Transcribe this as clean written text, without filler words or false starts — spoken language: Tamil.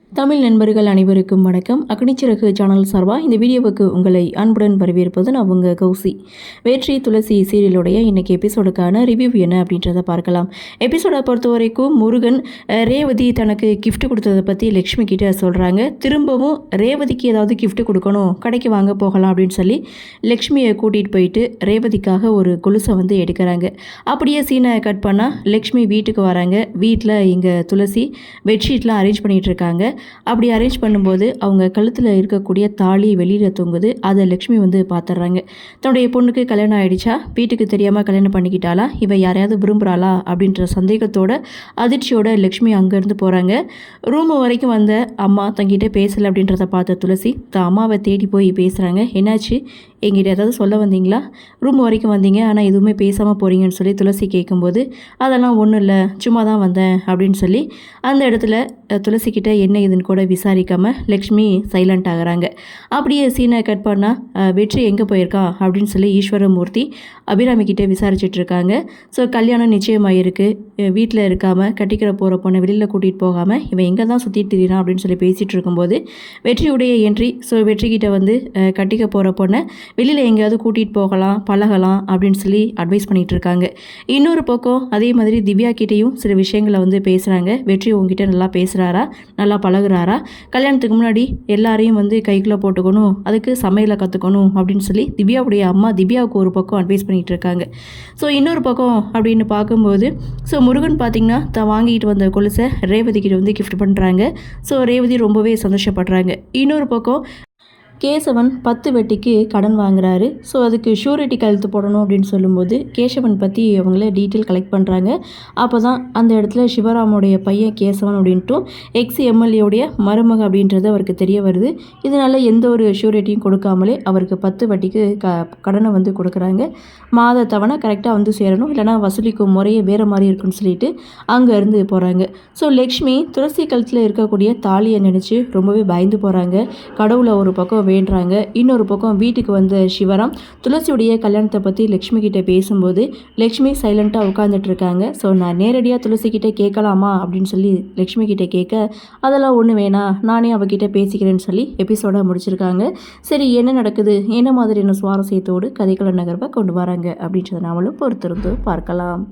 தமிழ் நண்பர்கள் அனைவருக்கும் வணக்கம். அக்னிச்சிறகு சேனல் சார்பாக இந்த வீடியோவுக்கு உங்களை அன்புடன் வரவேற்பது நான் உங்கள் கௌசி. வேற்றி துளசி சீரியலுடைய இன்றைக்கி எபிசோடுக்கான ரிவ்யூ என்ன அப்படின்றத பார்க்கலாம். எபிசோடை பொறுத்த வரைக்கும் முருகன் ரேவதி தனக்கு கிஃப்ட் கொடுத்ததை பற்றி லக்ஷ்மி கிட்ட சொல்கிறாங்க. திரும்பவும் ரேவதிக்கு ஏதாவது கிஃப்ட் கொடுக்கணும், கடைக்கு வாங்க போகலாம் அப்படின்னு சொல்லி லக்ஷ்மியை கூட்டிகிட்டு போயிட்டு ரேவதிக்காக ஒரு கொலுசை வந்து எடுக்கிறாங்க. அப்படியே சீனை கட் பண்ணால் லக்ஷ்மி வீட்டுக்கு வராங்க. வீட்டில் இங்கே துளசி பெட்ஷீட்லாம் அரேஞ்ச் பண்ணிகிட்டு இருக்காங்க. அப்படி அரேஞ்ச் பண்ணும்போது அவங்க கழுத்தில் இருக்கக்கூடிய தாலி வெளியில் தொங்குது. அதை லக்ஷ்மி வந்து பார்த்துட்றாங்க. தன்னுடைய பொண்ணுக்கு கல்யாணம் ஆகிடுச்சா, வீட்டுக்கு தெரியாமல் கல்யாணம் பண்ணிக்கிட்டாளா, இவ யாரையாவது விரும்புகிறாளா அப்படின்ற சந்தேகத்தோட அதிர்ச்சியோட லக்ஷ்மி அங்கேருந்து போகிறாங்க. ரூமு வரைக்கும் வந்த அம்மா தங்கிட்ட பேசலை அப்படின்றத பார்த்த துளசி அம்மாவை தேடி போய் பேசுகிறாங்க. என்னாச்சு, எங்கிட்ட ஏதாவது சொல்ல வந்தீங்களா, ரூம் வரைக்கும் வந்தீங்க ஆனால் எதுவுமே பேசாமல் போகிறீங்கன்னு சொல்லி துளசி கேட்கும்போது அதெல்லாம் ஒன்றும் இல்லை, சும்மா தான் வந்தேன் அப்படின்னு சொல்லி அந்த இடத்துல துளசிக்கிட்ட என்ன இதுன்னு கூட விசாரிக்காமல் லக்ஷ்மி சைலண்ட் ஆகிறாங்க. அப்படியே சீனை கட் பண்ணால் வெற்றி எங்கே போயிருக்கா அப்படின்னு சொல்லி ஈஸ்வரமூர்த்தி அபிராமிக்கிட்டே விசாரிச்சிட்ருக்காங்க. ஸோ கல்யாணம் நிச்சயமாயிருக்கு, வீட்டில் இருக்காமல் கட்டிக்கிற போகிற பொண்ணை வெளியில் கூட்டிகிட்டு போகாமல் இவன் எங்கே தான் சுற்றிட்டு திரிறான் அப்படின்னு சொல்லி பேசிகிட்டு இருக்கும்போது வெற்றியுடைய என்ட்ரி. ஸோ வெற்றிக்கிட்ட வந்து கட்டிக்க போகிற பொண்ணை வெளியில் எங்கேயாவது கூட்டிகிட்டு போகலாம், பழகலாம் அப்படின்னு சொல்லி அட்வைஸ் பண்ணிகிட்டு இருக்காங்க. இன்னொரு பக்கம் அதே மாதிரி திவ்யா கிட்டேயும் சில விஷயங்களை வந்து பேசுகிறாங்க. வெற்றி உங்ககிட்ட நல்லா பேசுகிறாரா, நல்லா பழகுறாரா, கல்யாணத்துக்கு முன்னாடி எல்லாரையும் வந்து கைக்குள்ளே போட்டுக்கணும், அதுக்கு சமையலை கற்றுக்கணும் அப்படின்னு சொல்லி திவ்யாவுடைய அம்மா திவ்யாவுக்கு ஒரு பக்கம் அட்வைஸ் பண்ணிகிட்டு இருக்காங்க. ஸோ இன்னொரு பக்கம் அப்படின்னு பார்க்கும்போது முருகன் பார்த்திங்கன்னா தான் வாங்கிட்டு வந்த கொலுசை ரேவதி கிட்ட வந்து கிஃப்ட் பண்ணுறாங்க. ஸோ ரேவதி ரொம்பவே சந்தோஷப்படுறாங்க. இன்னொரு பக்கம் கேசவன் 10 வட்டிக்கு கடன் வாங்குறாரு. ஸோ அதுக்கு ஷூரிட்டி கழுத்து போடணும் அப்படின்னு சொல்லும்போது கேசவன் பற்றி அவங்கள டீட்டெயில் கலெக்ட் பண்ணுறாங்க. அப்போ தான் அந்த இடத்துல சிவராமுடைய பையன் கேசவன் அப்படின்ட்டும் எக்ஸ் எம்எல்ஏவுடைய மருமக அப்படின்றது அவருக்கு தெரிய வருது. இதனால் எந்த ஒரு ஷூரிட்டியும் கொடுக்காமலே அவருக்கு 10 வட்டிக்கு கடனை வந்து கொடுக்குறாங்க. மாத தவணை கரெக்டாக வந்து சேரணும், இல்லைனா வசூலிக்கும் முறையே வேறு மாதிரி இருக்குன்னு சொல்லிட்டு அங்கேருந்து போகிறாங்க. ஸோ லக்ஷ்மி துளசி கழுத்தில் இருக்கக்கூடிய தாலியை நினச்சி ரொம்பவே பயந்து போகிறாங்க. கடவுளை ஒரு பக்கம் வேண்டுறாங்க. இன்னொரு பக்கம் வீட்டுக்கு வந்த சிவராம் துளசியுடைய கல்யாணத்தை பற்றி லக்ஷ்மி கிட்ட பேசும்போது லக்ஷ்மி சைலண்ட்டாக உட்காந்துட்டு இருக்காங்க. ஸோ நான் நேரடியாக துளசி கிட்டே கேட்கலாமா அப்படின்னு சொல்லி லக்ஷ்மி கிட்டே கேட்க அதெல்லாம் ஒன்று வேணாம், நானே அவகிட்ட பேசிக்கிறேன்னு சொல்லி எபிசோட முடிச்சிருக்காங்க. சரி, என்ன நடக்குது, என்ன மாதிரியான சுவாரஸ்யத்தோடு கதைக்கள நகர்வை கொண்டு வராங்க அப்படின்றத நாமளும் பொறுத்திருந்து பார்க்கலாம்.